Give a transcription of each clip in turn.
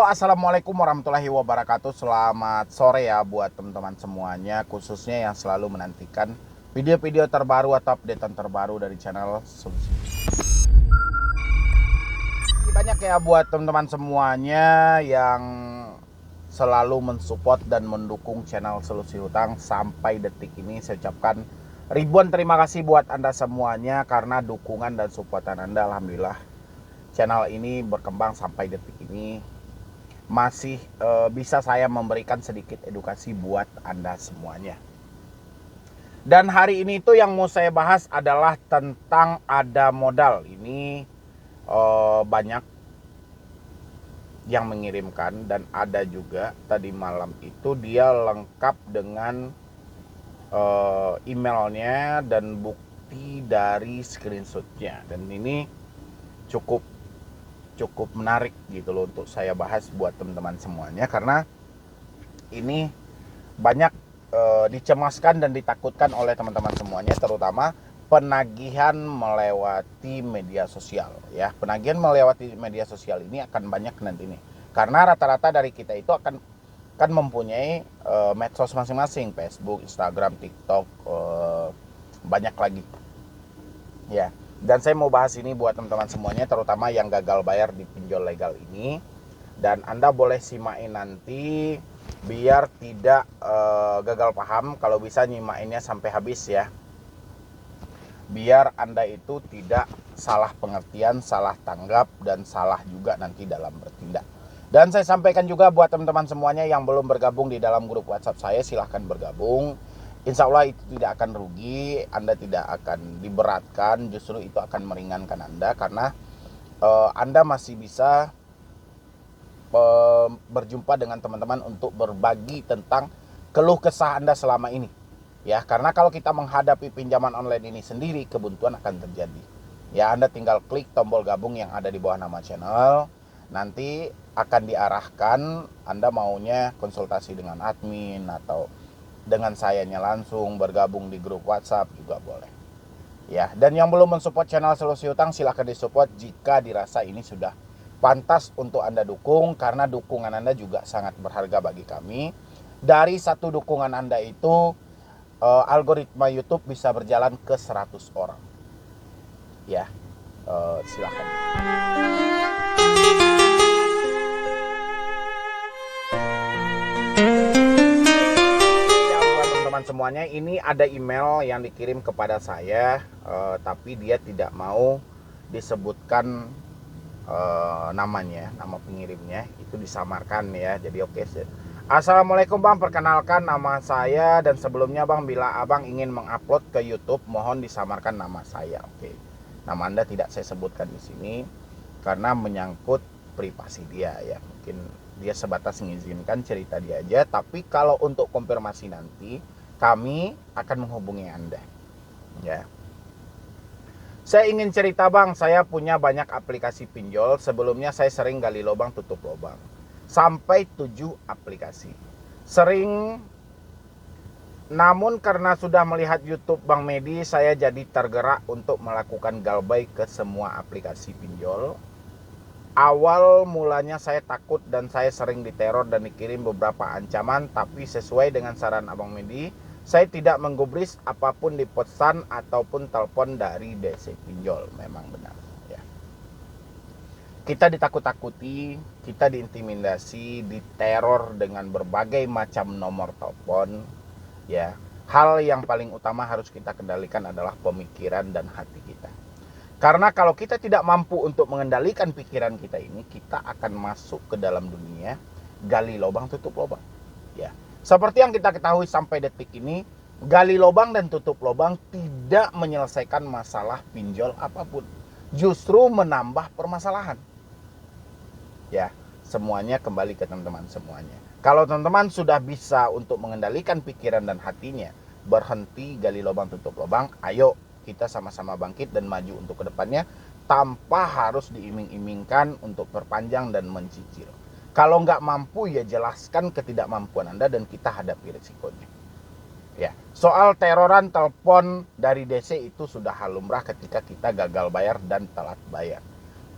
Assalamualaikum warahmatullahi wabarakatuh. Selamat sore ya buat teman-teman semuanya, khususnya yang selalu menantikan video-video terbaru atau updatean terbaru dari channel Solusi. Banyak ya buat teman-teman semuanya yang selalu mensupport dan mendukung channel Solusi Hutang sampai detik ini. Saya ucapkan ribuan terima kasih buat Anda semuanya karena dukungan dan supportan Anda. Alhamdulillah channel ini berkembang sampai detik ini. Masih bisa saya memberikan sedikit edukasi buat Anda semuanya. Dan hari ini itu yang mau saya bahas adalah tentang ada modal. Ini banyak yang mengirimkan dan ada juga tadi malam itu dia lengkap dengan emailnya dan bukti dari screenshotnya. Dan ini cukup menarik gitu loh untuk saya bahas buat teman-teman semuanya, karena ini banyak dicemaskan dan ditakutkan oleh teman-teman semuanya, terutama penagihan melewati media sosial ya. Penagihan melewati media sosial ini akan banyak nanti nih, karena rata-rata dari kita itu akan mempunyai medsos masing-masing, Facebook, Instagram, TikTok, banyak lagi ya. Dan saya mau bahas ini buat teman-teman semuanya, terutama yang gagal bayar di pinjol legal ini. Dan Anda boleh simain nanti biar tidak gagal paham. Kalau bisa nyimainnya sampai habis ya, biar Anda itu tidak salah pengertian, salah tanggap, dan salah juga nanti dalam bertindak. Dan saya sampaikan juga buat teman-teman semuanya yang belum bergabung di dalam grup WhatsApp saya, silahkan bergabung. Insya Allah itu tidak akan rugi, Anda tidak akan diberatkan, justru itu akan meringankan Anda, karena Anda masih bisa berjumpa dengan teman-teman untuk berbagi tentang keluh kesah Anda selama ini ya. Karena kalau kita menghadapi pinjaman online ini sendiri, kebuntuan akan terjadi ya. Anda tinggal klik tombol gabung yang ada di bawah nama channel, nanti akan diarahkan Anda maunya konsultasi dengan admin atau dengan sayanya langsung bergabung di grup WhatsApp juga boleh ya. Dan yang belum mensupport channel Solusi Hutang, silahkan disupport jika dirasa ini sudah pantas untuk Anda dukung, karena dukungan Anda juga sangat berharga bagi kami. Dari satu dukungan Anda itu algoritma YouTube bisa berjalan ke 100 orang ya. Silahkan. Semuanya, ini ada email yang dikirim kepada saya, tapi dia tidak mau disebutkan namanya, nama pengirimnya itu disamarkan ya. Jadi oke. Assalamualaikum Bang, perkenalkan nama saya, dan sebelumnya Bang, bila Abang ingin mengupload ke YouTube, mohon disamarkan nama saya. Oke, nama Anda tidak saya sebutkan di sini karena menyangkut privasi dia ya. Mungkin dia sebatas mengizinkan cerita dia aja, tapi kalau untuk konfirmasi nanti kami akan menghubungi Anda ya. Saya ingin cerita Bang, saya punya banyak aplikasi pinjol. Sebelumnya saya sering gali lubang tutup lubang, sampai 7 aplikasi sering. Namun karena sudah melihat YouTube Bang Medi, saya jadi tergerak untuk melakukan galbay ke semua aplikasi pinjol. Awal mulanya saya takut dan saya sering diteror dan dikirim beberapa ancaman, tapi sesuai dengan saran Abang Medi, saya tidak menggubris apapun di pesan ataupun telepon dari DC pinjol. Memang benar ya. Kita ditakut-takuti, kita diintimidasi, diteror dengan berbagai macam nomor telepon ya. Hal yang paling utama harus kita kendalikan adalah pemikiran dan hati kita. Karena kalau kita tidak mampu untuk mengendalikan pikiran kita ini, kita akan masuk ke dalam dunia gali lubang tutup lubang ya. Seperti yang kita ketahui sampai detik ini, gali lubang dan tutup lubang tidak menyelesaikan masalah pinjol apapun, justru menambah permasalahan ya. Semuanya kembali ke teman-teman semuanya. Kalau teman-teman sudah bisa untuk mengendalikan pikiran dan hatinya, berhenti gali lubang tutup lubang, ayo kita sama-sama bangkit dan maju untuk kedepannya, tanpa harus diiming-imingkan untuk perpanjang dan mencicil. Kalau nggak mampu ya jelaskan ketidakmampuan Anda dan kita hadapi risikonya ya. Soal teroran telepon dari DC itu sudah halumrah ketika kita gagal bayar dan telat bayar.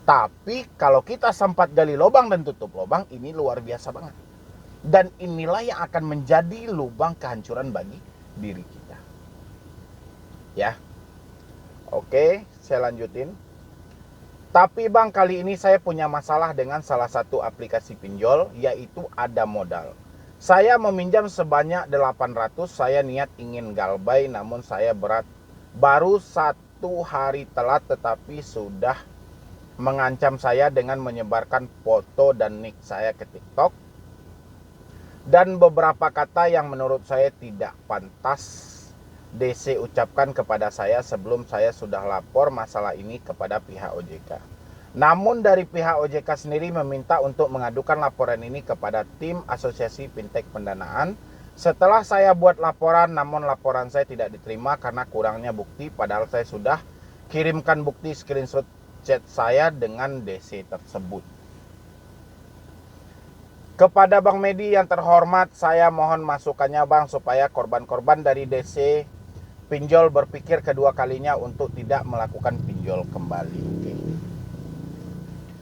Tapi kalau kita sempat gali lubang dan tutup lubang, ini luar biasa banget. Dan inilah yang akan menjadi lubang kehancuran bagi diri kita. Ya. Oke, saya lanjutin. Tapi Bang, kali ini saya punya masalah dengan salah satu aplikasi pinjol, yaitu Ada Modal. Saya meminjam sebanyak 800, saya niat ingin galbay, namun saya baru 1 hari telat, tetapi sudah mengancam saya dengan menyebarkan foto dan nick saya ke TikTok. Dan beberapa kata yang menurut saya tidak pantas DC ucapkan kepada saya sebelum saya sudah lapor masalah ini kepada pihak OJK. Namun dari pihak OJK sendiri meminta untuk mengadukan laporan ini kepada tim Asosiasi Fintech Pendanaan. Setelah saya buat laporan, namun laporan saya tidak diterima karena kurangnya bukti, padahal saya sudah kirimkan bukti screenshot chat saya dengan DC tersebut. Kepada Bang Medi yang terhormat, saya mohon masukannya Bang, supaya korban-korban dari DC pinjol berpikir kedua kalinya untuk tidak melakukan pinjol kembali. Oke.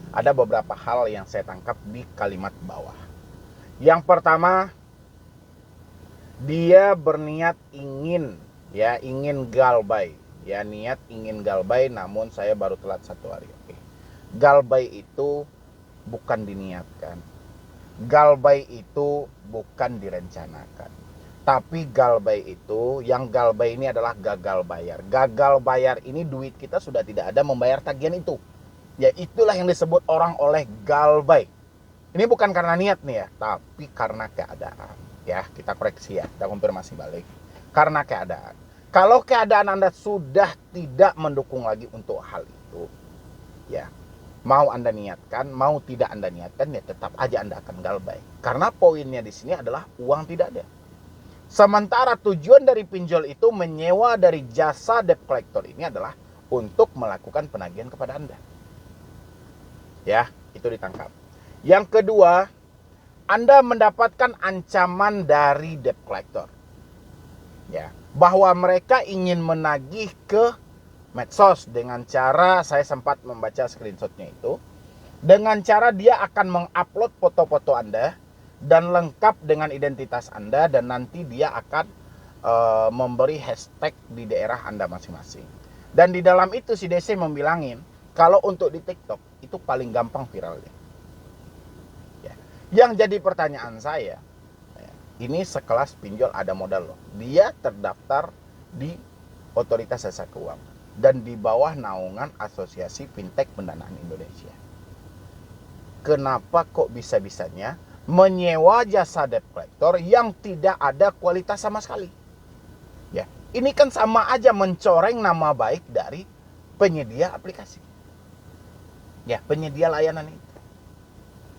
Ada beberapa hal yang saya tangkap di kalimat bawah. Yang pertama, dia berniat ingin galbay. Ya, niat ingin galbay, namun saya baru telat 1 hari. Oke. Galbay itu bukan diniatkan. Galbay itu bukan direncanakan. Tapi galbay itu, yang galbay ini adalah gagal bayar. Gagal bayar ini duit kita sudah tidak ada membayar tagihan itu. Ya, itulah yang disebut orang oleh galbay. Ini bukan karena niat nih ya, tapi karena keadaan. Ya, kita koreksi ya, kita konfirmasi balik. Karena keadaan. Kalau keadaan Anda sudah tidak mendukung lagi untuk hal itu, ya, mau Anda niatkan, mau tidak Anda niatkan, ya tetap aja Anda akan galbay. Karena poinnya di sini adalah uang tidak ada. Sementara tujuan dari pinjol itu menyewa dari jasa debt collector ini adalah untuk melakukan penagihan kepada Anda. Ya, itu ditangkap. Yang kedua, Anda mendapatkan ancaman dari debt collector. Ya, bahwa mereka ingin menagih ke medsos dengan cara, saya sempat membaca screenshotnya itu, dengan cara dia akan mengupload foto-foto Anda dan lengkap dengan identitas Anda, dan nanti dia akan memberi hashtag di daerah Anda masing-masing. Dan di dalam itu si DC membilangin kalau untuk di TikTok itu paling gampang viralnya. Ya. Yang jadi pertanyaan saya, ini sekelas pinjol Ada Modal loh. Dia terdaftar di Otoritas Jasa Keuangan dan di bawah naungan Asosiasi Fintech Pendanaan Indonesia. Kenapa kok bisa-bisanya menyewa jasa debt collector yang tidak ada kualitas sama sekali? Ya, ini kan sama aja mencoreng nama baik dari penyedia aplikasi. Ya, penyedia layanan itu.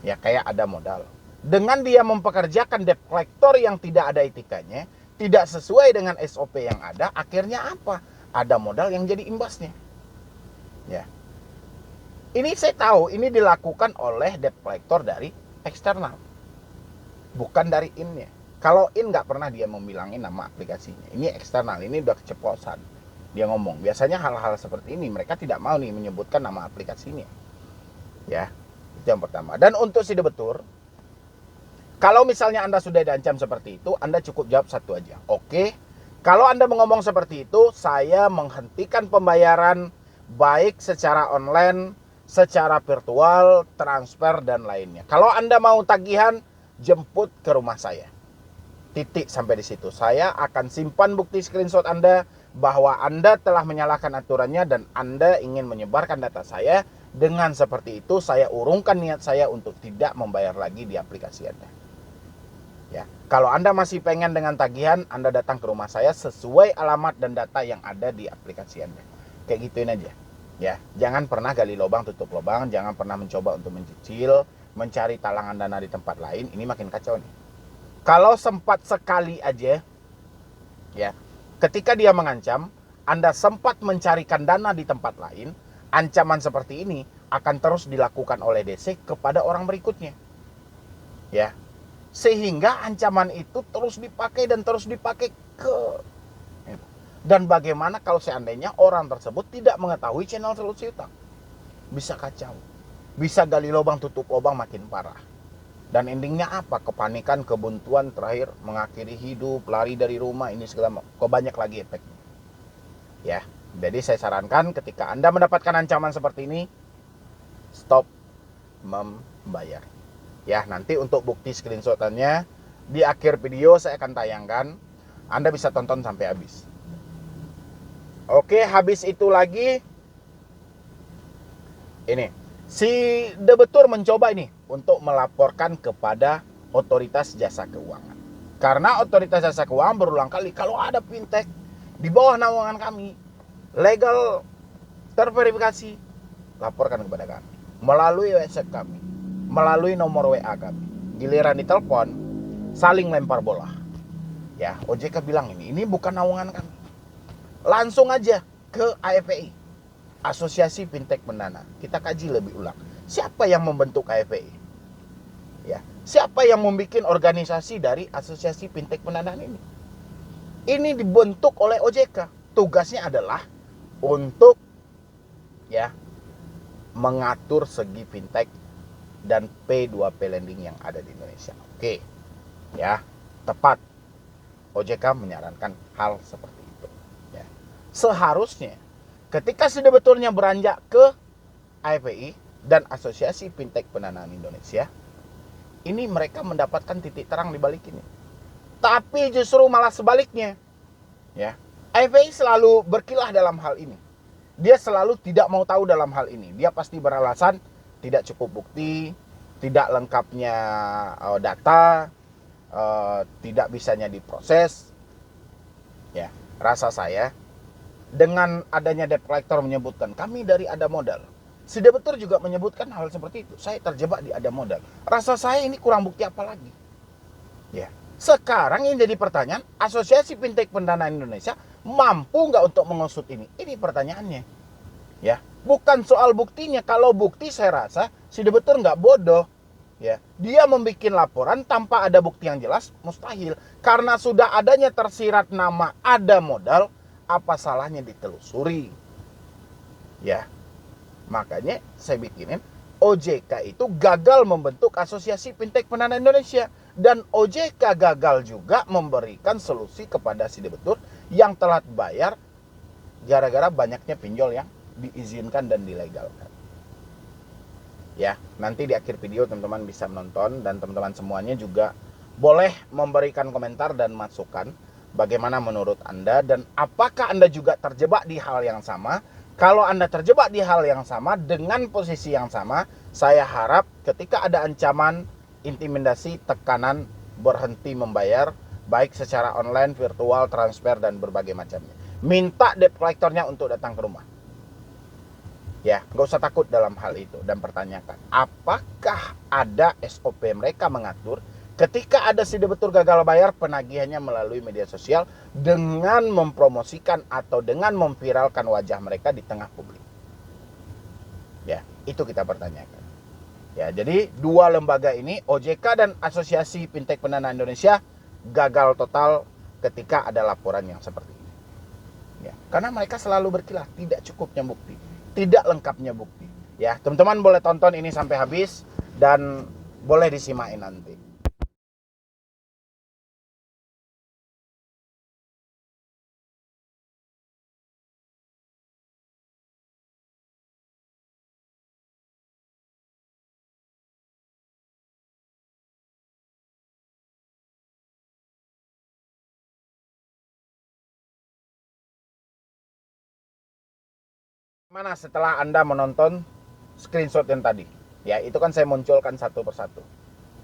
Ya, kayak Ada Modal. Dengan dia mempekerjakan debt collector yang tidak ada etikanya, tidak sesuai dengan SOP yang ada, akhirnya apa? Ada Modal yang jadi imbasnya. Ya. Ini saya tahu, ini dilakukan oleh debt collector dari eksternal. Bukan dari in-nya. Kalau in nggak pernah dia membilangin nama aplikasinya. Ini eksternal, ini udah keceplosan. Dia ngomong, biasanya hal-hal seperti ini mereka tidak mau nih menyebutkan nama aplikasinya. Ya, itu yang pertama. Dan untuk si debetur, kalau misalnya Anda sudah diancam seperti itu, Anda cukup jawab satu aja. Oke, kalau Anda ngomong seperti itu, saya menghentikan pembayaran baik secara online, secara virtual, transfer, dan lainnya. Kalau Anda mau tagihan, jemput ke rumah saya. Titik sampai di situ. Saya akan simpan bukti screenshot Anda bahwa Anda telah menyalahkan aturannya dan Anda ingin menyebarkan data saya. Dengan seperti itu, saya urungkan niat saya untuk tidak membayar lagi di aplikasi Anda. Ya, kalau Anda masih pengen dengan tagihan, Anda datang ke rumah saya sesuai alamat dan data yang ada di aplikasi Anda. Kayak gituin aja. Ya, jangan pernah gali lubang tutup lubang, jangan pernah mencoba untuk mencicil, mencari talangan dana di tempat lain. Ini makin kacau nih. Kalau sempat sekali aja, ya, ketika dia mengancam, Anda sempat mencarikan dana di tempat lain, ancaman seperti ini akan terus dilakukan oleh DC kepada orang berikutnya. Ya. Sehingga ancaman itu terus dipakai dan terus dipakai ke. Dan bagaimana kalau seandainya orang tersebut tidak mengetahui channel solusi utang? Bisa kacau. bisa gali lubang tutup lubang makin parah. Dan endingnya apa? Kepanikan, kebuntuan, terakhir mengakhiri hidup, lari dari rumah, ini segala kok banyak lagi efeknya. Ya, jadi saya sarankan ketika Anda mendapatkan ancaman seperti ini, stop membayar. Ya, nanti untuk bukti screenshotannya di akhir video saya akan tayangkan. Anda bisa tonton sampai habis. Oke, habis itu lagi ini si debetur mencoba ini untuk melaporkan kepada otoritas jasa keuangan. Karena otoritas jasa keuangan berulang kali kalau ada fintech di bawah naungan kami, legal, terverifikasi, laporkan kepada kami melalui WhatsApp kami, melalui nomor WA kami. Giliran ditelepon, saling lempar bola. Ya, OJK bilang ini bukan naungan kami. Langsung aja ke AFPI, Asosiasi Fintech Pendana. Kita kaji lebih ulang. Siapa yang membentuk AFPI? Ya, siapa yang membuat organisasi dari Asosiasi Fintech Pendanaan ini? Ini dibentuk oleh OJK. Tugasnya adalah untuk ya mengatur segi fintech dan P2P lending yang ada di Indonesia. Oke. Ya, tepat. OJK menyarankan hal seperti itu. Ya. Seharusnya ketika si debeturnya beranjak ke AFPI dan Asosiasi Fintech Pendanaan Indonesia, ini mereka mendapatkan titik terang di balik ini. Tapi justru malah sebaliknya. Ya. AFPI selalu berkilah dalam hal ini. Dia selalu tidak mau tahu dalam hal ini. Dia pasti beralasan tidak cukup bukti, tidak lengkapnya data, tidak bisanya diproses. Ya, rasa saya dengan adanya debt collector menyebutkan kami dari Ada Modal, si debetur juga menyebutkan hal seperti itu. Saya terjebak di Ada Modal. Rasa saya ini kurang bukti apa lagi? Ya, sekarang yang jadi pertanyaan, Asosiasi Fintech Pendanaan Indonesia mampu nggak untuk mengusut ini? Ini pertanyaannya. Ya, bukan soal buktinya. Kalau bukti saya rasa si debetur nggak bodoh. Ya, dia membuat laporan tanpa ada bukti yang jelas mustahil. Karena sudah adanya tersirat nama Ada Modal, apa salahnya ditelusuri? Ya, makanya saya bikinin OJK itu gagal membentuk Asosiasi Fintech Pendanaan Indonesia. Dan OJK gagal juga memberikan solusi kepada si debetur yang telat bayar gara-gara banyaknya pinjol yang diizinkan dan dilegalkan. Ya, nanti di akhir video teman-teman bisa menonton dan teman-teman semuanya juga boleh memberikan komentar dan masukan bagaimana menurut Anda dan apakah Anda juga terjebak di hal yang sama. Kalau Anda terjebak di hal yang sama dengan posisi yang sama, saya harap ketika ada ancaman, intimidasi, tekanan, berhenti membayar baik secara online, virtual, transfer dan berbagai macamnya. Minta debt collectornya untuk datang ke rumah. Ya, nggak usah takut dalam hal itu dan pertanyakan apakah ada SOP mereka mengatur ketika ada si debetur gagal bayar penagihannya melalui media sosial dengan mempromosikan atau dengan memviralkan wajah mereka di tengah publik. Ya, itu kita pertanyakan. Ya, jadi dua lembaga ini, OJK dan Asosiasi Fintech Pendanaan Indonesia, gagal total ketika ada laporan yang seperti ini. Ya, karena mereka selalu berkilah, tidak cukupnya bukti, tidak lengkapnya bukti. Ya, teman-teman boleh tonton ini sampai habis dan boleh disimain nanti. Mana setelah Anda menonton screenshot yang tadi? Ya, itu kan saya munculkan satu persatu.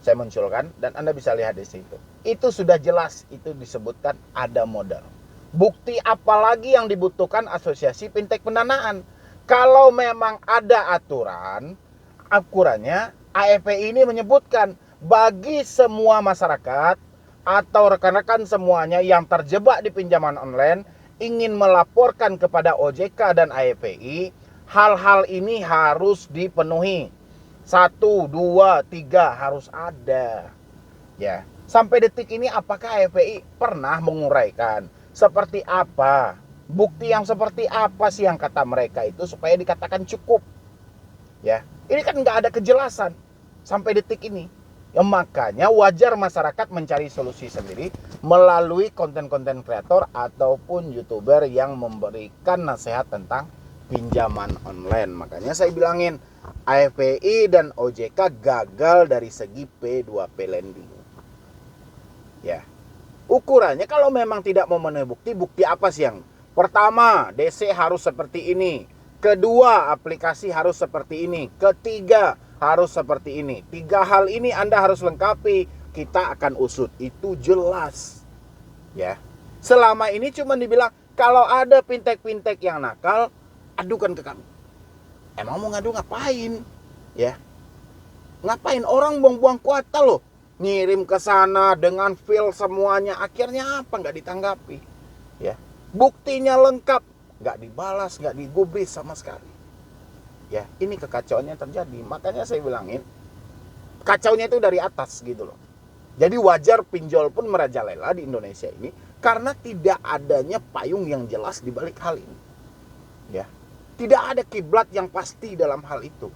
Saya munculkan dan Anda bisa lihat di situ. Itu sudah jelas, itu disebutkan Ada Modal. Bukti apa lagi yang dibutuhkan Asosiasi Fintech Pendanaan? Kalau memang ada aturan, ukurannya AFPI ini menyebutkan bagi semua masyarakat atau rekan-rekan semuanya yang terjebak di pinjaman online ingin melaporkan kepada OJK dan AFPI, hal-hal ini harus dipenuhi. 1, 2, 3 harus ada. Ya, sampai detik ini apakah AFPI pernah menguraikan seperti apa? Bukti yang seperti apa sih yang kata mereka itu supaya dikatakan cukup? Ya, Ini kan nggak ada kejelasan sampai detik ini. Ya, makanya wajar masyarakat mencari solusi sendiri melalui konten-konten kreator ataupun YouTuber yang memberikan nasihat tentang pinjaman online. Makanya saya bilangin, AFPI dan OJK gagal dari segi P2P lending. Ya. Ukurannya kalau memang tidak memenuhi bukti apa sih yang pertama, DC harus seperti ini. Kedua, aplikasi harus seperti ini. Ketiga, harus seperti ini. 3 hal ini Anda harus lengkapi. Kita akan usut. Itu jelas. Ya. Selama ini cuma dibilang kalau ada fintech-fintech yang nakal, adukan ke kami. Emang mau ngadu ngapain? Ya. Ngapain orang buang-buang kuota loh? Ngirim ke sana dengan file semuanya, akhirnya apa? Nggak ditanggapi. Ya. Buktinya lengkap, nggak dibalas, nggak digubris sama sekali. Ya, ini kekacauannya terjadi. Makanya saya bilangin, kacaunya itu dari atas gitu loh. Jadi wajar pinjol pun merajalela di Indonesia ini karena tidak adanya payung yang jelas di balik hal ini. Ya, tidak ada kiblat yang pasti dalam hal itu.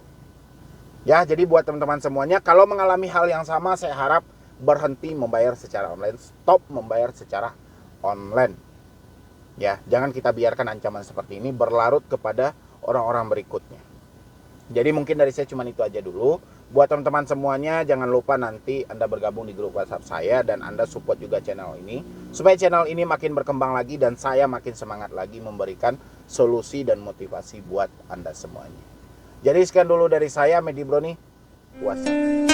Ya, jadi buat teman-teman semuanya, kalau mengalami hal yang sama, saya harap berhenti membayar secara online, stop membayar secara online. Ya, jangan kita biarkan ancaman seperti ini berlarut kepada orang-orang berikutnya. Jadi mungkin dari saya cuma itu aja dulu. Buat teman-teman semuanya, jangan lupa nanti Anda bergabung di grup WhatsApp saya dan Anda support juga channel ini supaya channel ini makin berkembang lagi dan saya makin semangat lagi memberikan solusi dan motivasi buat Anda semuanya. Jadi sekian dulu dari saya, Medi Broni. WhatsApp.